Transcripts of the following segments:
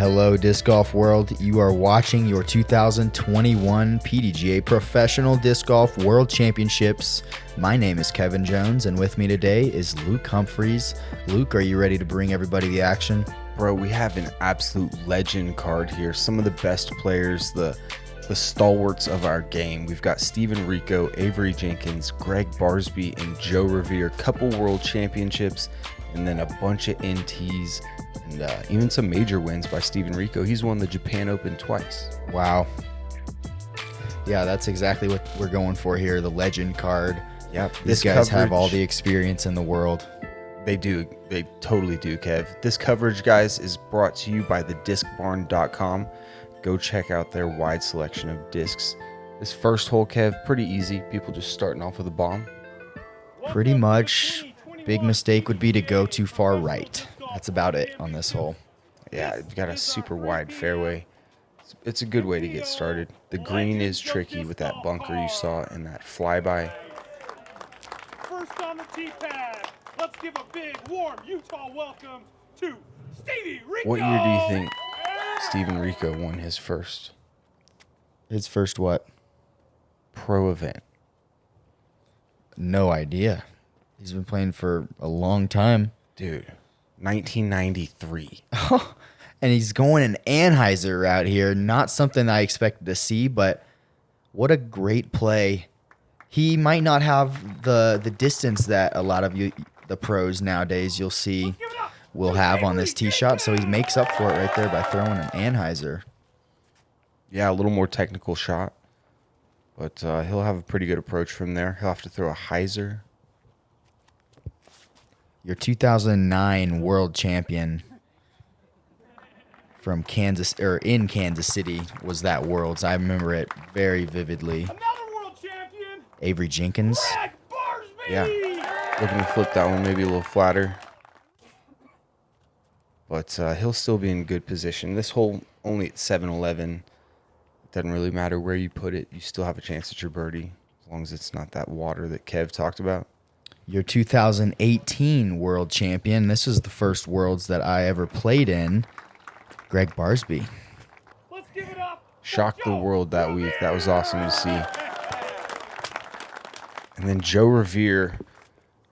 Hello, Disc Golf World. You are watching your 2021 PDGA Professional Disc Golf World Championships. My name is Kevin Jones, and with me today is Luke Humphries. Luke, are you ready to bring everybody the action? Bro, we have an absolute legend card here. Some of the best players, the stalwarts of our game. We've got Rico, Avery Jenkins, Gregg Barsby, and Joe Revere. Couple world championships, and then a bunch of NTs, and even some major wins by Rico. He's won the Japan Open twice. Wow. Yeah, that's exactly what we're going for here, the legend card. Yep. These guys have all the experience in the world. They do. They totally do, Kev. This coverage, guys, is brought to you by thediscbarn.com. Go check out their wide selection of discs. This first hole, Kev, pretty easy. People just starting off with a bomb. Pretty much. Big mistake would be to go too far right. That's about it on this hole. Yeah, you've got a super wide fairway. It's a good way to get started. The green is tricky with that bunker you saw and that flyby. First on the tee pad. Let's give a big, warm Utah welcome to Stevie Rico. What year do you think Rico won his first His first what? pro event? No idea. He's been playing for a long time. Dude, 1993. And he's going an Anheuser route here. Not something I expected to see, but what a great play. He might not have the distance that a lot of the pros nowadays you'll see will have on this tee shot, so he makes up for it right there by throwing an Anheuser. Yeah, a little more technical shot, but he'll have a pretty good approach from there. He'll have to throw a hyzer. Your 2009 world champion from Kansas, or in Kansas City, was that Worlds. I remember it very vividly. Another world champion, Avery Jenkins. Gregg Barsby. Yeah, looking to flip that one maybe a little flatter. But he'll still be in good position. This hole only at 7-11. Doesn't really matter where you put it. You still have a chance at your birdie, as long as it's not that water that Kev talked about. Your 2018 world champion. This is the first Worlds that I ever played in. Gregg Barsby. Let's give it up. Shocked the world that week. That was awesome to see. And then Joe Revere,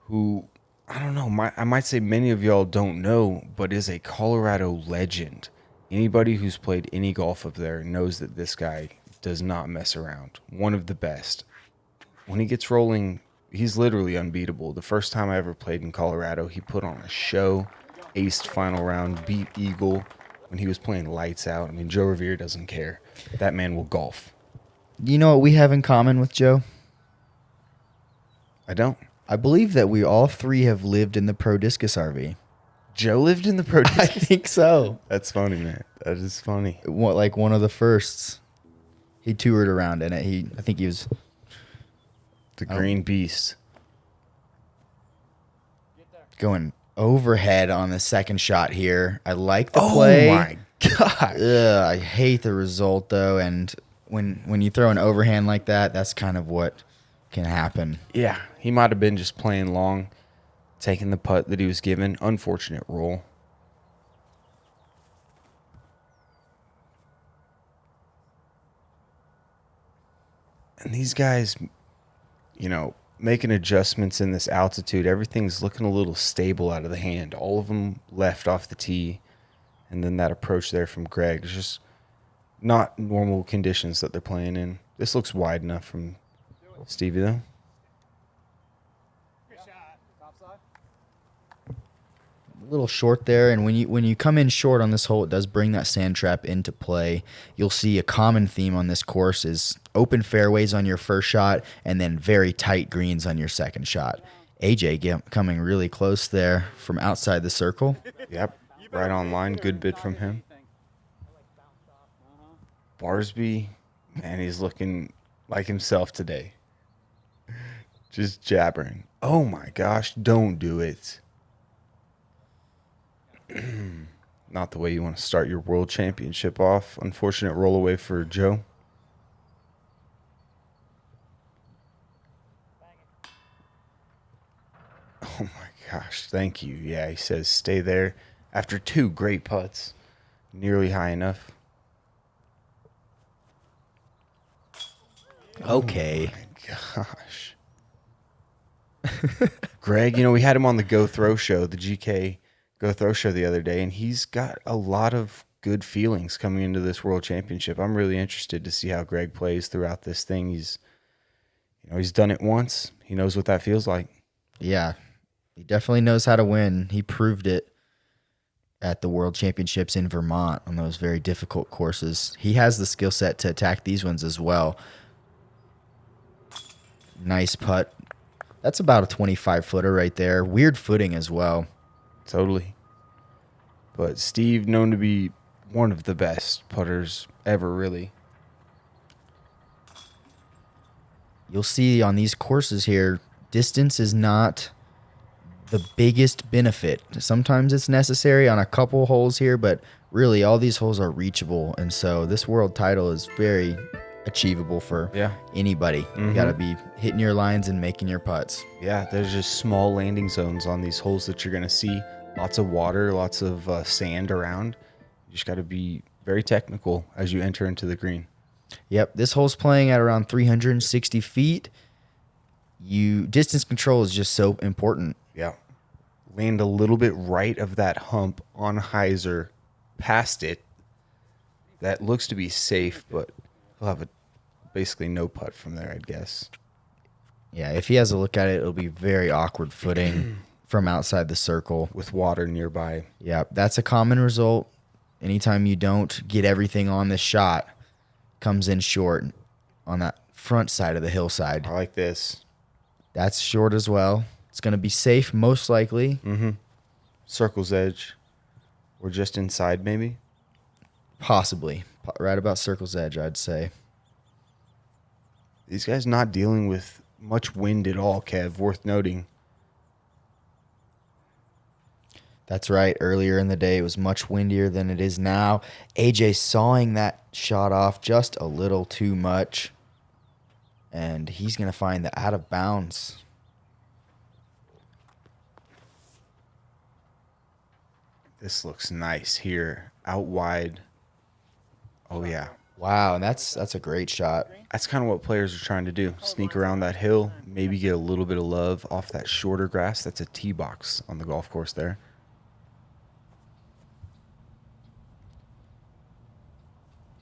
who, I don't know, I might say many of y'all don't know, but is a Colorado legend. Anybody who's played any golf up there knows that this guy does not mess around. One of the best. When he gets rolling, he's literally unbeatable. The first time I ever played in Colorado, he put on a show, aced final round, beat Eagle when he was playing lights out. I mean, Joe Revere doesn't care. That man will golf. You know what we have in common with Joe? I don't. I believe that we all three have lived in the Pro Discus RV. Joe lived in the Pro I Discus? think so. That's funny, man. That is funny. Like one of the firsts. He toured around in it. I think he was The Green Beast. going overhead on the second shot here. I like the play. Oh, my God. Ugh, I hate the result, though. And when you throw an overhand like that, that's kind of what can happen. Yeah, he might have been just playing long, taking the putt that he was given. Unfortunate roll. And these guys, you know, making adjustments in this altitude, everything's looking a little stable out of the hand. All of them left off the tee. And then that approach there from Gregg is just not normal conditions that they're playing in. This looks wide enough from Stevie, though. A little short there, and when you come in short on this hole, it does bring that sand trap into play. You'll see a common theme on this course is open fairways on your first shot and then very tight greens on your second shot. AJ coming really close there from outside the circle. Yep, right on line. Good bid from him. Barsby, man, he's looking like himself today. Just jabbering. Oh my gosh, don't do it. Not the way you want to start your world championship off. Unfortunate roll away for Joe. Oh my gosh, thank you. Yeah, he says stay there after two great putts. nearly high enough. Okay. Gosh. Greg, we had him on the Go Throw show, the GK Go Throw show the other day, and he's got a lot of good feelings coming into this World Championship. I'm really interested to see how Greg plays throughout this thing. He's done it once. He knows what that feels like. Yeah, he definitely knows how to win. He proved it at the World Championships in Vermont on those very difficult courses. He has the skill set to attack these ones as well. Nice putt. That's about a 25-footer right there. Weird footing as well. Totally. But Steve, known to be one of the best putters ever, really. You'll see on these courses here, distance is not the biggest benefit. Sometimes it's necessary on a couple holes here, but really all these holes are reachable. And so this world title is very achievable for anybody. You got to be hitting your lines and making your putts. Yeah, there's just small landing zones on these holes that you're going to see. Lots of water, lots of sand around. You just got to be very technical as you enter into the green. Yep, this hole's playing at around 360 feet. Distance control is just so important. Yeah. Land a little bit right of that hump on hyzer, past it. That looks to be safe, but he'll have basically no putt from there, I'd guess. Yeah, if he has a look at it, it'll be very awkward footing from outside the circle. With water nearby. Yeah, that's a common result. Anytime you don't get everything on this shot, comes in short on that front side of the hillside. I like this. That's short as well. It's going to be safe, most likely. Circle's edge. Or just inside, maybe? Possibly. Right about circle's edge, I'd say. These guys not dealing with much wind at all, Kev. Worth noting. That's right. Earlier in the day, it was much windier than it is now. AJ sawing that shot off just a little too much. And he's going to find the out of bounds. This looks nice here. Out wide. Oh, yeah. Wow, and that's a great shot. That's kind of what players are trying to do. Sneak around that hill, maybe get a little bit of love off that shorter grass. That's a tee box on the golf course there.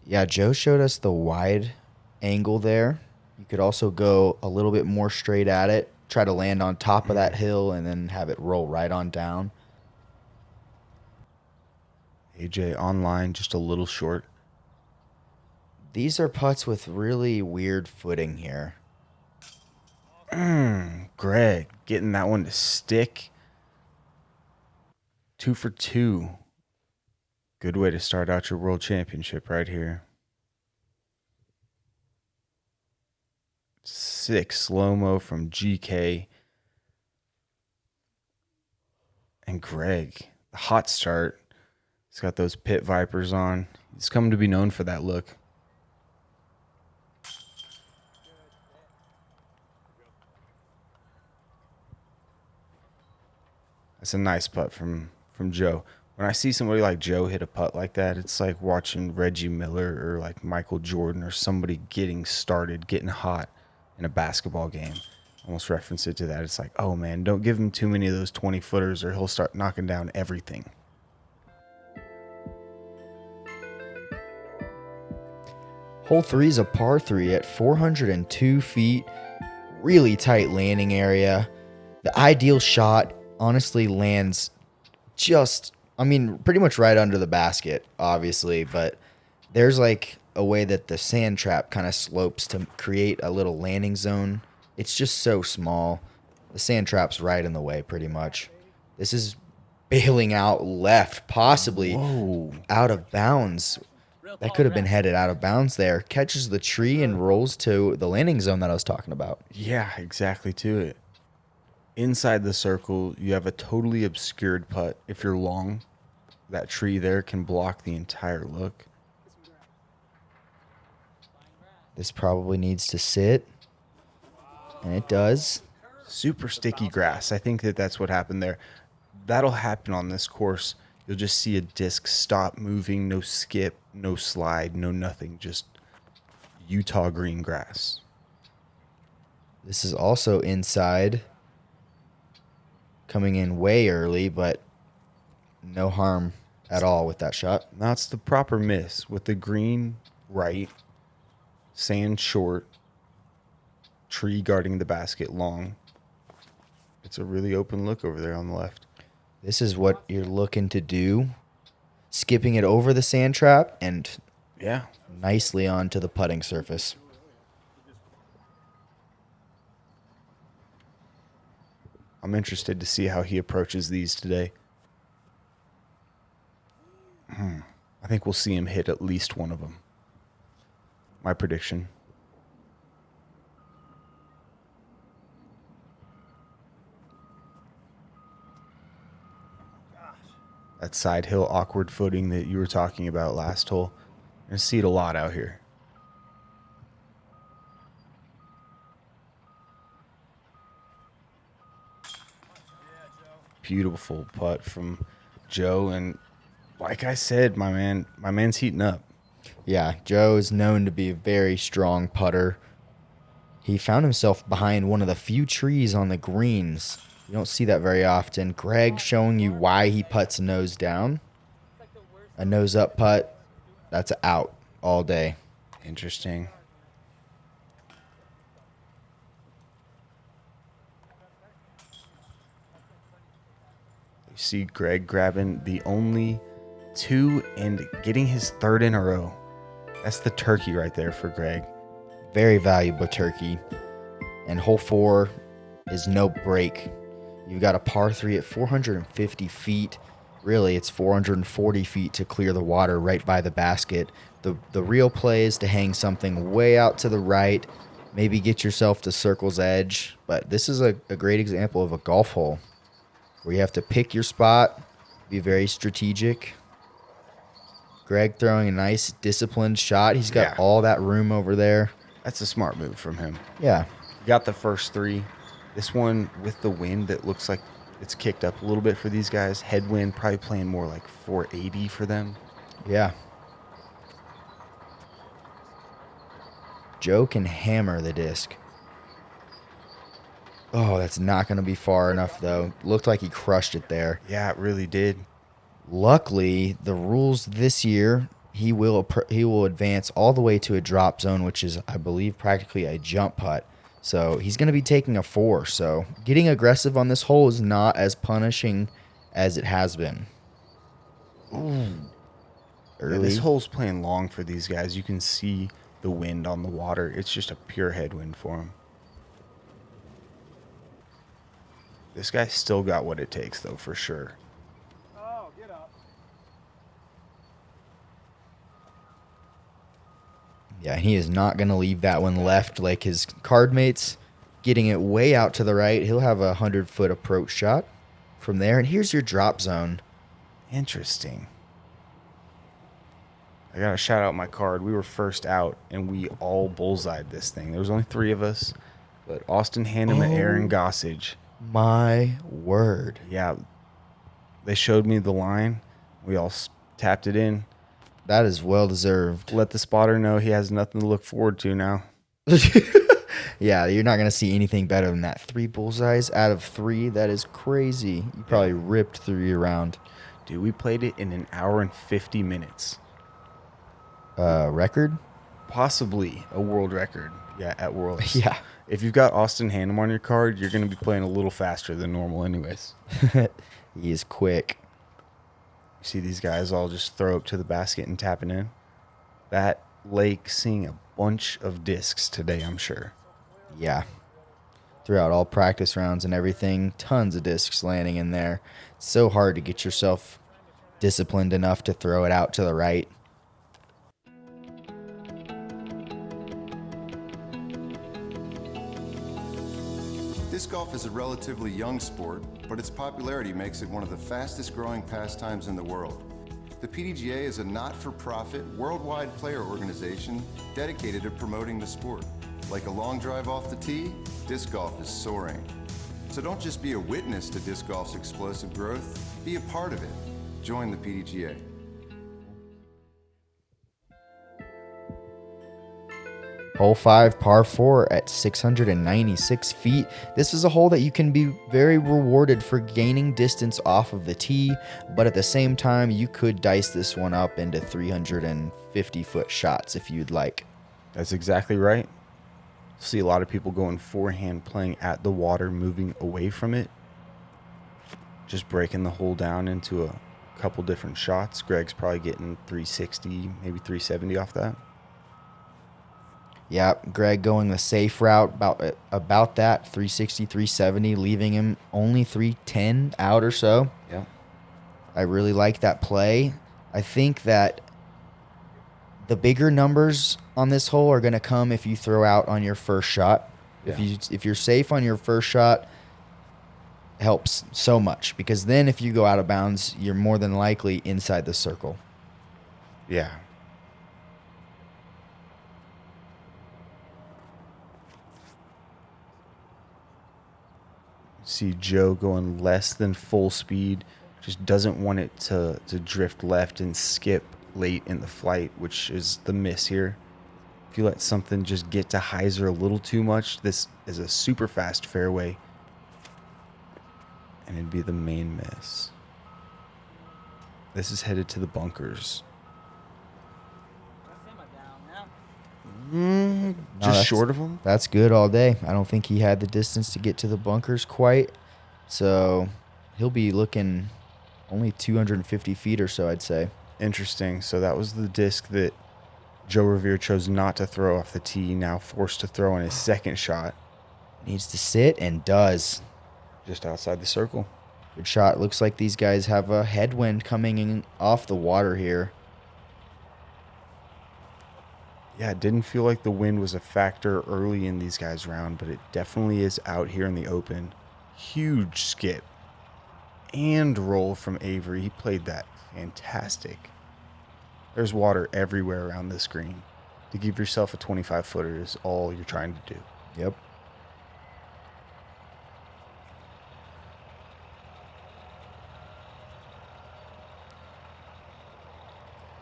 Yeah, Joe showed us the wide angle there. You could also go a little bit more straight at it, try to land on top of that hill, and then have it roll right on down. AJ online, just a little short. These are putts with really weird footing here. Greg getting that one to stick. 2 for 2. Good way to start out your world championship right here. 6 slow-mo from GK. And Greg, the hot start. He's got those pit vipers on. He's come to be known for that look. That's a nice putt from Joe. When I see somebody like Joe hit a putt like that, it's like watching Reggie Miller or like Michael Jordan or somebody getting started, getting hot in a basketball game. Almost reference it to that. It's like, oh man, don't give him too many of those 20-footers or he'll start knocking down everything. Hole 3 is a par 3 at 402 feet. Really tight landing area. The ideal shot honestly lands pretty much right under the basket, obviously, but there's like a way that the sand trap kind of slopes to create a little landing zone. It's just so small. The sand trap's right in the way pretty much. This is bailing out left, possibly out of bounds. That could have been headed out of bounds there. Catches the tree and rolls to the landing zone that I was talking about. Yeah, exactly to it. Inside the circle, you have a totally obscured putt. If you're long, that tree there can block the entire look. This probably needs to sit, and it does. Super sticky grass. I think that's what happened there. That'll happen on this course. you'll just see a disc stop moving, no skip, no slide, no nothing, just Utah green grass. This is also inside, coming in way early, but no harm at all with that shot. That's the proper miss with the green right, sand short, tree guarding the basket long. It's a really open look over there on the left. This is what you're looking to do. Skipping it over the sand trap and Yeah. nicely onto the putting surface. I'm interested to see how he approaches these today. I think we'll see him hit at least one of them. My prediction. That side hill awkward footing that you were talking about last hole. You're going to see it a lot out here. Beautiful putt from Joe, and like I said, my man's heating up. Yeah, Joe is known to be a very strong putter. He found himself behind one of the few trees on the greens. You don't see that very often. Gregg showing you why he putts nose down. A nose up putt, that's out all day. Interesting. You see Gregg grabbing the only two and getting his third in a row. That's the turkey right there for Gregg. Very valuable turkey. And hole 4 is no break. You've got a par 3 at 450 feet. Really, it's 440 feet to clear the water right by the basket. The real play is to hang something way out to the right, maybe get yourself to circle's edge. But this is a great example of a golf hole where you have to pick your spot, be very strategic. Gregg throwing a nice, disciplined shot. He's got all that room over there. That's a smart move from him. Yeah. He got the first 3. This one with the wind that looks like it's kicked up a little bit for these guys. Headwind probably playing more like 480 for them. Yeah. Joe can hammer the disc. Oh, that's not going to be far enough, though. Looked like he crushed it there. Yeah, it really did. Luckily, the rules this year, he will advance all the way to a drop zone, which is, I believe, practically a jump putt. So he's going to be taking a 4. So getting aggressive on this hole is not as punishing as it has been. Ooh. Early. Yeah, this hole's playing long for these guys. You can see the wind on the water. It's just a pure headwind for him. This guy's still got what it takes, though, for sure. Oh, get up. Yeah, he is not going to leave that one left like his card mates. Getting it way out to the right. He'll have a 100-foot approach shot from there. And here's your drop zone. Interesting. I got to shout out my card. We were first out, and we all bullseyed this thing. There was only 3 of us, but Austin Hannum and Aaron Gossage. My word. Yeah, they showed me the line. We all tapped it in. That is well deserved. Let the spotter know he has nothing to look forward to now. Yeah, you're not going to see anything better than that. 3 bullseyes out of 3. That is crazy. You probably ripped through your round. Dude, we played it in an hour and 50 minutes. Record? Possibly a world record. Yeah, at Worlds. Yeah. If you've got Austin Hannum on your card, you're going to be playing a little faster than normal anyways. He is quick. You see these guys all just throw up to the basket and tapping in. That lake seeing a bunch of discs today, I'm sure. Yeah. Throughout all practice rounds and everything, tons of discs landing in there. It's so hard to get yourself disciplined enough to throw it out to the right. Disc golf is a relatively young sport, but its popularity makes it one of the fastest growing pastimes in the world. The PDGA is a not-for-profit, worldwide player organization dedicated to promoting the sport. Like a long drive off the tee, disc golf is soaring. So don't just be a witness to disc golf's explosive growth, be a part of it. Join the PDGA. Hole 5, par 4 at 696 feet. This is a hole that you can be very rewarded for gaining distance off of the tee, but at the same time, you could dice this one up into 350-foot shots if you'd like. That's exactly right. See a lot of people going forehand, playing at the water, moving away from it. Just breaking the hole down into a couple different shots. Gregg's probably getting 360, maybe 370 off that. Yeah, Gregg going the safe route, about that, 360, 370, leaving him only 310 out or so. Yeah. I really like that play. I think that the bigger numbers on this hole are going to come if you throw out on your first shot. Yeah. If you're safe on your first shot, helps so much, because then if you go out of bounds, you're more than likely inside the circle. Yeah. See Joe going less than full speed, just doesn't want it to drift left and skip late in the flight, which is the miss here. If you let something just get to hyzer a little too much, this is a super fast fairway, and it'd be the main miss. This is headed to the bunkers. No, Just that's- short of them? That's good all day. I don't think he had the distance to get to the bunkers quite. So he'll be looking only 250 feet or so, I'd say. Interesting. So that was the disc that Joe Revere chose not to throw off the tee, now forced to throw on his second shot. Needs to sit and does. Just outside the circle. Good shot. Looks like these guys have a headwind coming in off the water here. Yeah, it didn't feel like the wind was a factor early in these guys' round, but it definitely is out here in the open. Huge skip and roll from Avery. He played that fantastic. There's water everywhere around this green. To give yourself a 25-footer is all you're trying to do. Yep.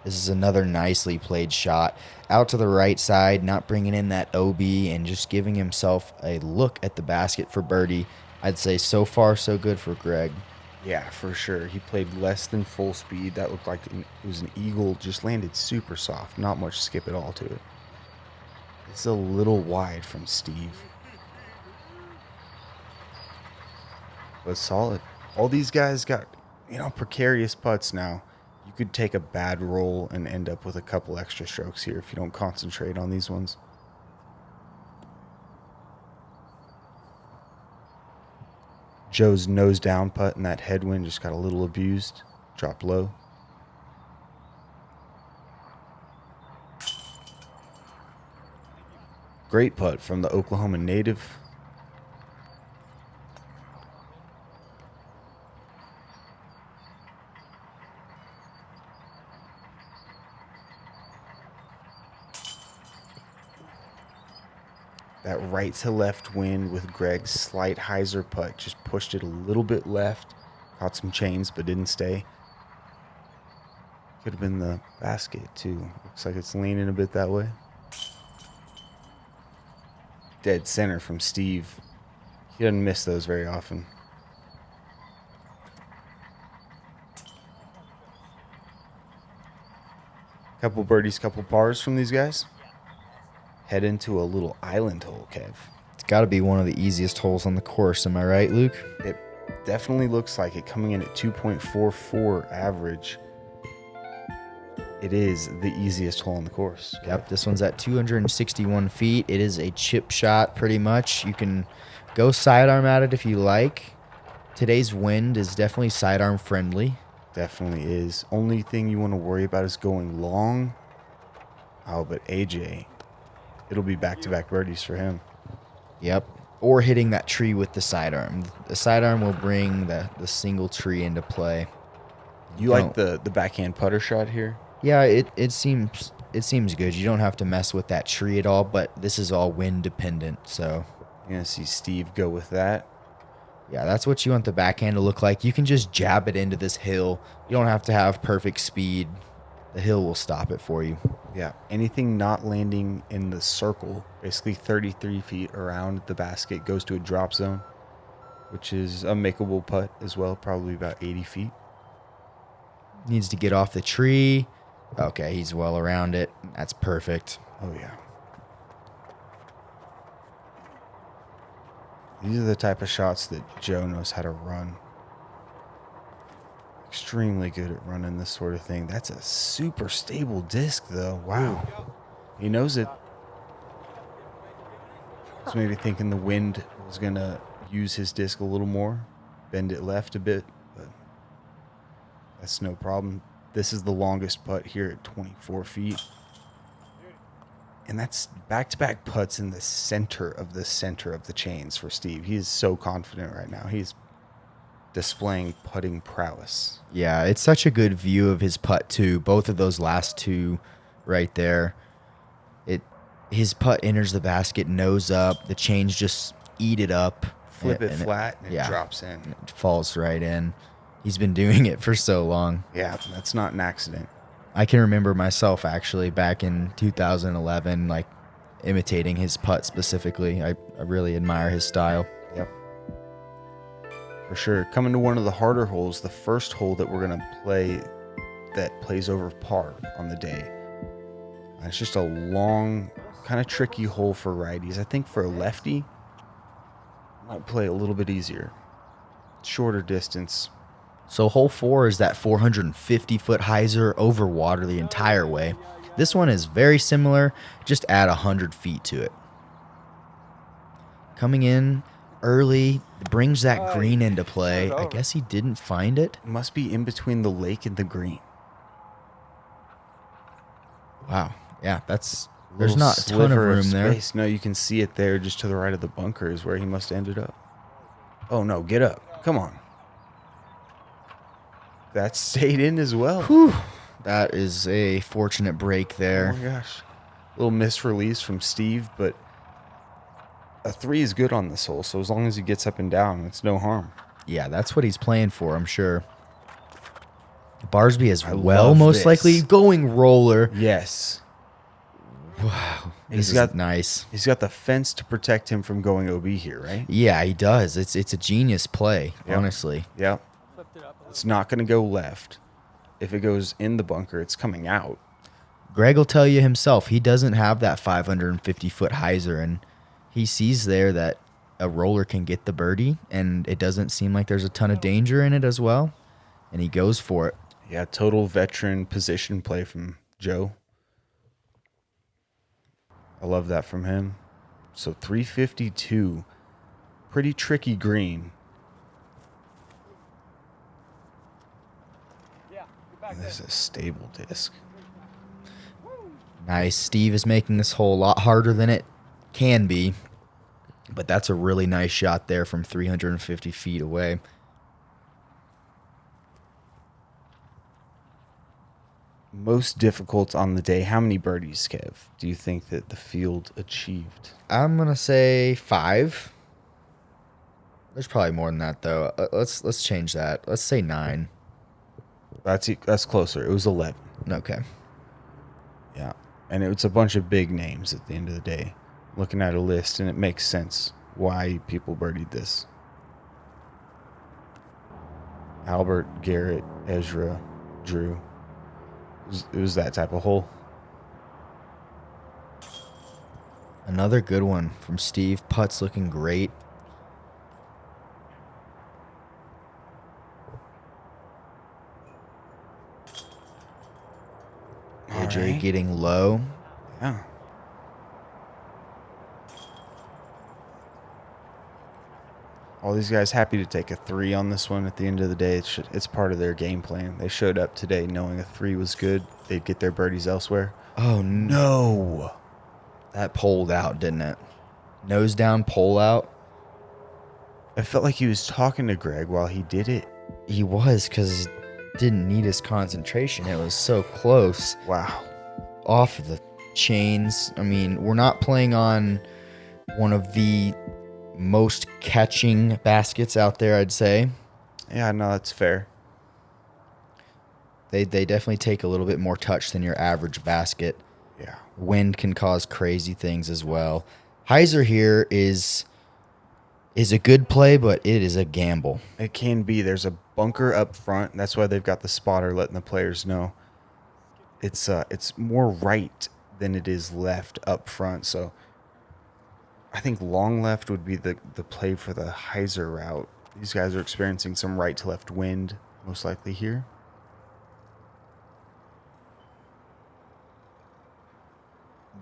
This is another nicely played shot. Out to the right side, not bringing in that OB and just giving himself a look at the basket for birdie. I'd say so far so good for Gregg. Yeah, for sure. He played less than full speed. That looked like it was an eagle. Just landed super soft. Not much skip at all to it. It's a little wide from Steve. But solid. All these guys got, precarious putts now. You could take a bad roll and end up with a couple extra strokes here if you don't concentrate on these ones. Joe's nose down putt and that headwind just got a little abused. Dropped low. Great putt from the Oklahoma native. That right to left wind with Gregg's slight hyzer putt just pushed it a little bit left. Caught some chains, but didn't stay. Could have been the basket, too. Looks like it's leaning a bit that way. Dead center from Steve. He doesn't miss those very often. Couple birdies, couple pars from these guys. Head into a little island hole, Kev. It's got to be one of the easiest holes on the course. Am I right, Luke? It definitely looks like it, coming in at 2.44 average. It is the easiest hole on the course. Yep, this one's at 261 feet. It is a chip shot, pretty much. You can go sidearm at it if you like. Today's wind is definitely sidearm friendly. Definitely is. Only thing you want to worry about is going long. Oh, but AJ, it'll be back-to-back birdies for him. Yep. Or hitting that tree with the sidearm. The sidearm will bring the single tree into play. You like the backhand putter shot here? Yeah, it seems good. You don't have to mess with that tree at all, but this is all wind dependent, so You're going to see Steve go with that. Yeah, that's what you want the backhand to look like. You can just jab it into this hill. You don't have to have perfect speed. The hill will stop it for you. Yeah, anything not landing in the circle, basically 33 feet around the basket, goes to a drop zone, which is a makeable putt as well, probably about 80 feet. Needs to get off the tree. Okay, he's well around it. That's perfect. Oh, yeah. These are the type of shots that Joe knows how to run. Extremely good at running this sort of thing. That's a super stable disc, though. Wow. He knows it. Was maybe thinking the wind was going to use his disc a little more, bend it left a bit, but that's no problem. This is the longest putt here at 24 feet. And that's back-to-back putts in the center of the chains for Steve. He is so confident right now. He's displaying putting prowess. Yeah, it's such a good view of his putt too. Both of those last two right there. His putt enters the basket nose up. The chains just eat it up. Flip it flat and it yeah, drops in. It falls right in. He's been doing it for so long. Yeah, that's not an accident. I can remember myself actually back in 2011, like imitating his putt specifically. I really admire his style. Yep. For sure. Coming to one of the harder holes, the first hole that we're going to play that plays over par on the day. It's just a long, kind of tricky hole for righties. I think for a lefty, might play a little bit easier. Shorter distance. So hole 4 is that 450-foot hyzer over water the entire way. This one is very similar, just add 100 feet to it. Coming in early, brings that green into play. I guess he didn't find it. It must be in between the lake and the green. Wow. Yeah, there's Little not a ton of sliver room there. space. No, you can see it there just to the right of the bunker is where he must have ended up. Oh, no, get up. Come on. That stayed in as well. Whew. That is a fortunate break there. Oh my gosh. Little misrelease from Steve, but a 3 is good on this hole, so as long as he gets up and down, it's no harm. Yeah, that's what he's playing for, I'm sure. Barsby is I well, love most this. likely going roller. Yes. Wow, He's this got is nice. He's got the fence to protect him from going OB here, right? Yeah, he does. It's a genius play, Yep. honestly. Yep. It's not going to go left. If it goes in the bunker, it's coming out. Gregg will tell you himself, he doesn't have that 550-foot hyzer, and he sees there that a roller can get the birdie, and it doesn't seem like there's a ton of danger in it as well, and he goes for it. Yeah, total veteran position play from Joe. I love that from him. So 352, pretty tricky green. And this is a stable disc. Nice. Steve is making this hole a lot harder than it can be, but that's a really nice shot there from 350 feet away. Most difficult on the day. How many birdies, Kev, do you think that the field achieved? I'm going to say 5. There's probably more than that, though. Let's change that. Let's say 9. That's closer. It was 11. Okay. Yeah. And it's a bunch of big names at the end of the day. Looking at a list, and it makes sense why people birdied this. Albert, Garrett, Ezra, Drew. It was that type of hole. Another good one from Steve. Putt's looking great. AJ right. getting low. Yeah. All these guys happy to take a 3 on this one. At the end of the day, it's part of their game plan. They showed up today knowing a 3 was good. They'd get their birdies elsewhere. Oh, no. That pulled out, didn't it? Nose down, pull out. I felt like he was talking to Gregg while he did it. He was, because he didn't need his concentration. It was so close. Wow. Off of the chains. I mean, we're not playing on one of the most catching baskets out there, I'd say. Yeah, no, that's fair. They definitely take a little bit more touch than your average basket. Yeah. Wind can cause crazy things as well. Heiser here is a good play, but it is a gamble. It can be. There's a bunker up front. That's why they've got the spotter letting the players know. It's more right than it is left up front. So I think long left would be the play for the Heiser route. These guys are experiencing some right to left wind, most likely here.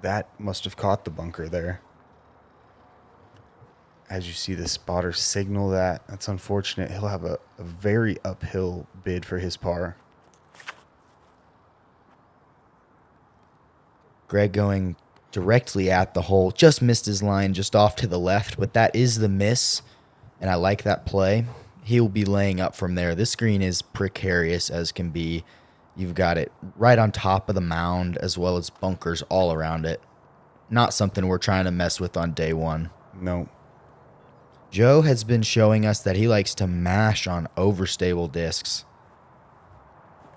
That must have caught the bunker there. As you see the spotter signal that. That's unfortunate. He'll have a very uphill bid for his par. Gregg going directly at the hole. Just missed his line just off to the left, but that is the miss, and I like that play. He'll be laying up from there. This green is precarious as can be. You've got it right on top of the mound as well as bunkers all around it. Not something we're trying to mess with on day one. No. Joe has been showing us that he likes to mash on overstable discs.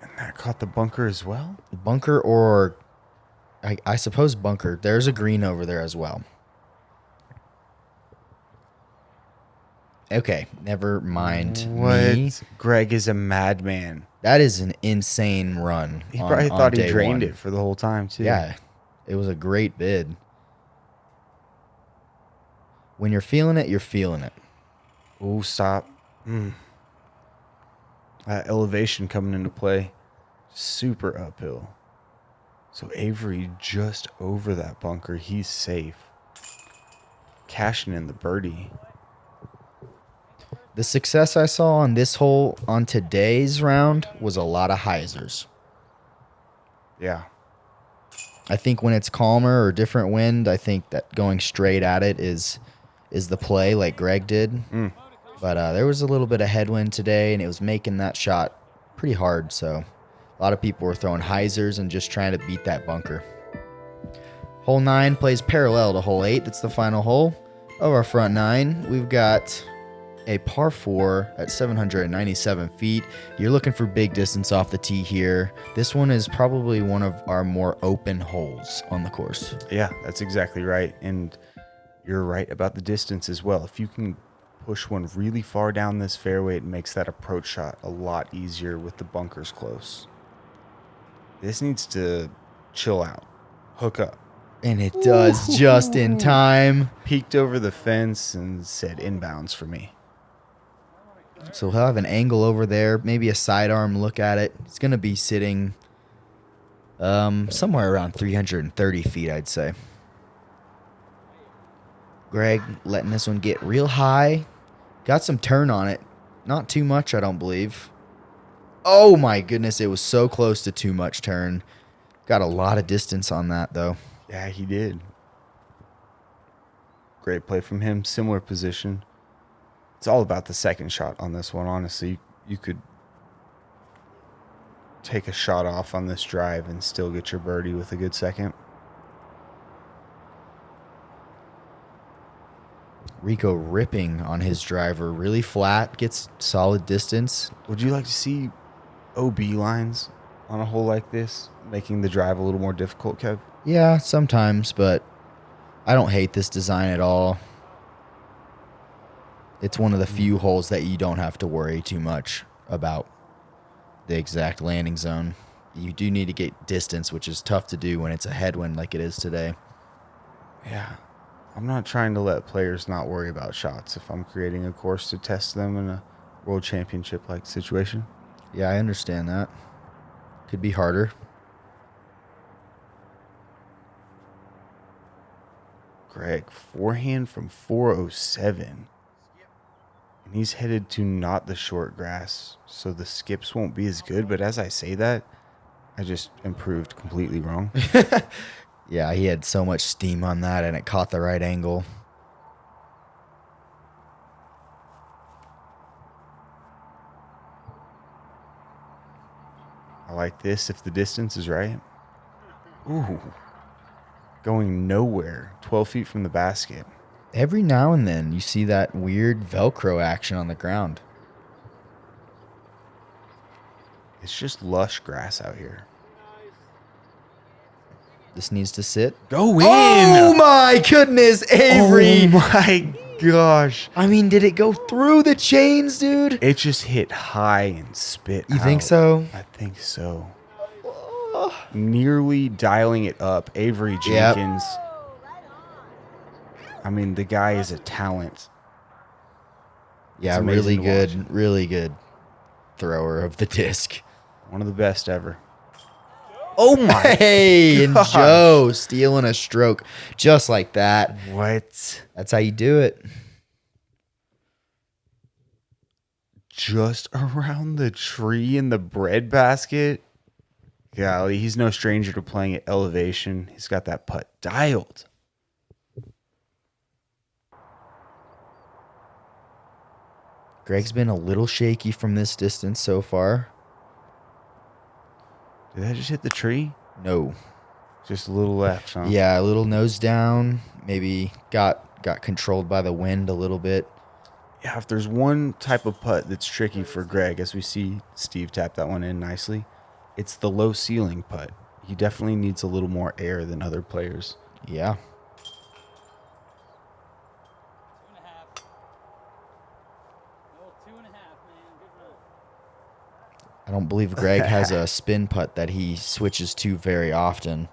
And that caught the bunker as well? Bunker or, I suppose bunker. There's a green over there as well. Okay, never mind me. What? Gregg is a madman. That is an insane run. He probably on thought he day drained one. it for the whole time, too. Yeah, it was a great bid. When you're feeling it, you're feeling it. Oh, stop. That elevation coming into play. Super uphill. So Avery just over that bunker. He's safe. Cashing in the birdie. The success I saw on this hole on today's round was a lot of Heisers. Yeah. I think when it's calmer or different wind, I think that going straight at it is the play like Gregg did. But there was a little bit of headwind today, and it was making that shot pretty hard. So a lot of people were throwing Heisers and just trying to beat that bunker. Hole 9 plays parallel to hole 8. That's the final hole of our front 9. We've got a par 4 at 797 feet. You're looking for big distance off the tee here. This one is probably one of our more open holes on the course. Yeah, that's exactly right. And you're right about the distance as well. If you can push one really far down this fairway, it makes that approach shot a lot easier with the bunkers close. This needs to chill out. Hook up. And it does just in time. Peeked over the fence and said inbounds for me. So he'll have an angle over there, maybe a sidearm look at it. It's going to be sitting somewhere around 330 feet, I'd say. Gregg letting this one get real high. Got some turn on it. Not too much, I don't believe. Oh my goodness, it was so close to too much turn. Got a lot of distance on that, though. Yeah, he did. Great play from him. Similar position. It's all about the second shot on this one, honestly. You could take a shot off on this drive and still get your birdie with a good second. Rico ripping on his driver. Really flat, gets solid distance. Would you like to see OB lines on a hole like this, making the drive a little more difficult, Kev? Yeah, sometimes, but I don't hate this design at all. It's one of the few holes that you don't have to worry too much about the exact landing zone. You do need to get distance, which is tough to do when it's a headwind like it is today. Yeah. I'm not trying to let players not worry about shots if I'm creating a course to test them in a world championship-like situation. Yeah, I understand that. Could be harder. Gregg, forehand from 407. And he's headed to not the short grass, so the skips won't be as good. But as I say that, I just improved completely wrong. Yeah, he had so much steam on that, and it caught the right angle. I like this if the distance is right. Ooh. Going nowhere. 12 feet from the basket. Every now and then you see that weird Velcro action on the ground. It's just lush grass out here. This needs to sit. Go in! Oh my goodness, Avery! Oh my gosh. I mean, did it go through the chains, dude? It just hit high and spit You out. think so? I think so. Nearly dialing it up. Avery Jenkins. I mean, the guy is a talent. Yeah, It's really amazing to watch. really good thrower of the disc. One of the best ever. Oh my Hey, and gosh. Joe stealing a stroke just like that. What? That's how you do it. Just around the tree in the bread basket? Golly, he's no stranger to playing at elevation. He's got that putt dialed. Greg's been a little shaky from this distance so far. Did that just hit the tree? No. Just a little left, huh? Yeah, a little nose down. Maybe got controlled by the wind a little bit. Yeah, if there's one type of putt that's tricky for Gregg, as we see Steve tap that one in nicely, it's the low ceiling putt. He definitely needs a little more air than other players. Yeah. 2.5. No, 2.5, man. Good run. I don't believe Gregg has a spin putt that he switches to very often.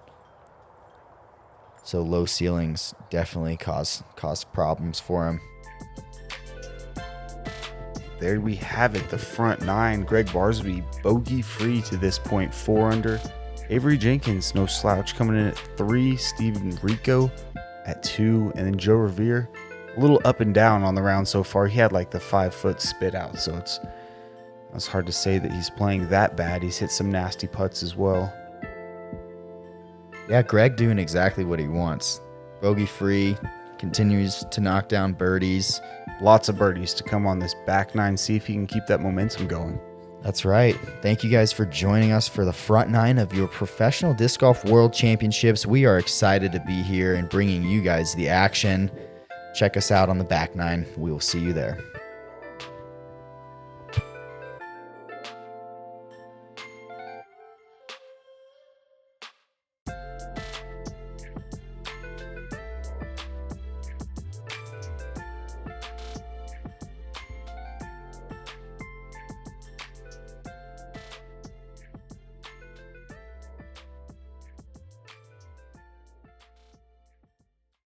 So low ceilings definitely cause problems for him. There we have it, the front nine. Gregg Barsby, bogey free to this point, 4 under. Avery Jenkins, no slouch, coming in at 3. Steven Rico at 2. And then Joe Revere, a little up and down on the round so far. He had like the 5-foot spit out, so it's hard to say that he's playing that bad. He's hit some nasty putts as well. Yeah, Gregg doing exactly what he wants. Bogey free, continues to knock down birdies. Lots of birdies to come on this back nine. See if he can keep that momentum going. That's right. Thank you guys for joining us for the front nine of your Professional Disc Golf World Championships. We are excited to be here and bringing you guys the action. Check us out on the back nine. We will see you there.